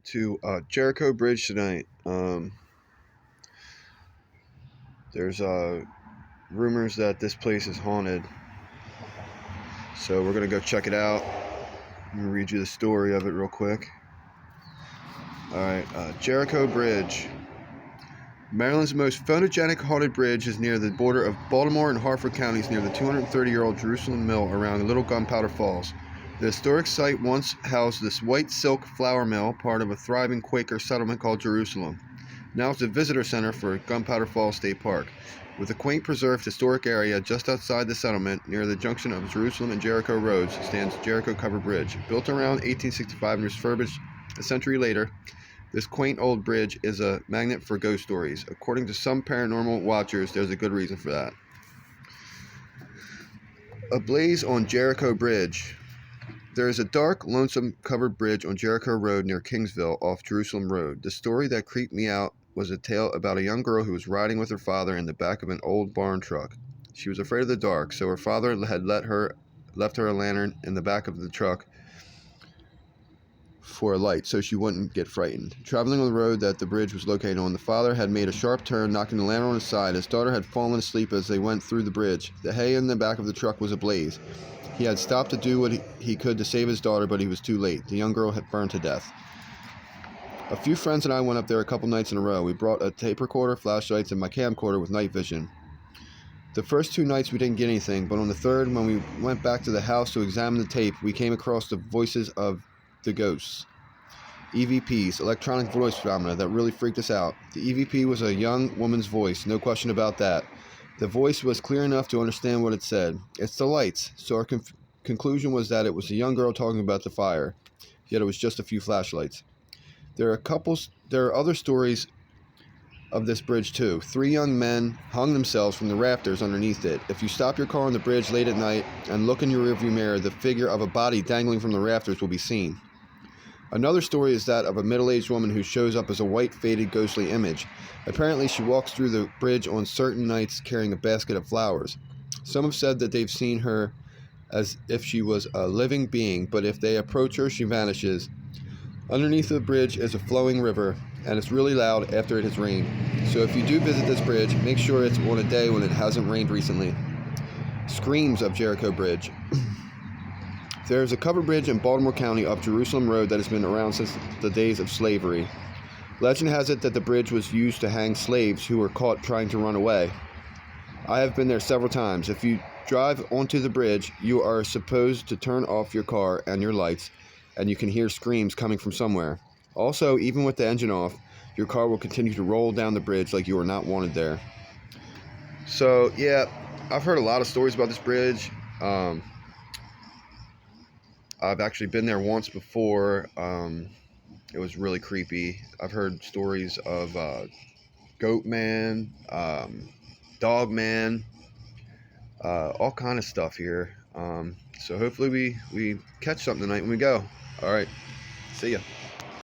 to Jericho Bridge tonight. There's rumors that this place is haunted, so we're gonna go check it out. Let me read you the story of it real quick. Alright, Jericho Bridge. Maryland's most photogenic haunted bridge is near the border of Baltimore and Harford counties near the 230-year-old Jerusalem Mill around Little Gunpowder Falls. The historic site once housed this white silk flour mill, part of a thriving Quaker settlement called Jerusalem. Now it's a visitor center for Gunpowder Falls State Park. With a quaint preserved historic area just outside the settlement, near the junction of Jerusalem and Jericho roads, stands Jericho Covered Bridge. Built around 1865 and refurbished a century later, this quaint old bridge is a magnet for ghost stories. According to some paranormal watchers, there's a good reason for that. Ablaze on Jericho Bridge. There is a dark, lonesome covered bridge on Jericho Road near Kingsville off Jerusalem Road. The story that creeped me out was a tale about a young girl who was riding with her father in the back of an old barn truck. She was afraid of the dark, so her father had left her a lantern in the back of the truck for a light so she wouldn't get frightened. Traveling on the road that the bridge was located on, the father had made a sharp turn, knocking the lantern on his side. His daughter had fallen asleep as they went through the bridge. The hay in the back of the truck was ablaze. He had stopped to do what he could to save his daughter, but he was too late. The young girl had burned to death. A few friends and I went up there a couple nights in a row. We brought a tape recorder, flashlights, and my camcorder with night vision. The first 2 nights we didn't get anything, but on the third, when we went back to the house to examine the tape, we came across the voices of the ghosts. EVPs, electronic voice phenomena, that really freaked us out. The EVP was a young woman's voice, no question about that. The voice was clear enough to understand what it said. It's the lights, so our conclusion was that it was a young girl talking about the fire, yet it was just a few flashlights. There are other stories of this bridge too. 3 young men hung themselves from the rafters underneath it. If you stop your car on the bridge late at night and look in your rearview mirror, the figure of a body dangling from the rafters will be seen. Another story is that of a middle-aged woman who shows up as a white, faded, ghostly image. Apparently, she walks through the bridge on certain nights carrying a basket of flowers. Some have said that they've seen her as if she was a living being, but if they approach her, she vanishes. Underneath the bridge is a flowing river, and it's really loud after it has rained. So if you do visit this bridge, make sure it's on a day when it hasn't rained recently. Screams of Jericho Bridge. There is a covered bridge in Baltimore County up Jerusalem Road that has been around since the days of slavery. Legend has it that the bridge was used to hang slaves who were caught trying to run away. I have been there several times. If you drive onto the bridge, you are supposed to turn off your car and your lights, and you can hear screams coming from somewhere. Also, even with the engine off, your car will continue to roll down the bridge like you are not wanted there. So, yeah, I've heard a lot of stories about this bridge. I've actually been there once before. It was really creepy. I've heard stories of Goat Man, Dog Man, all kind of stuff here. So hopefully we catch something tonight when we go. All right, see ya.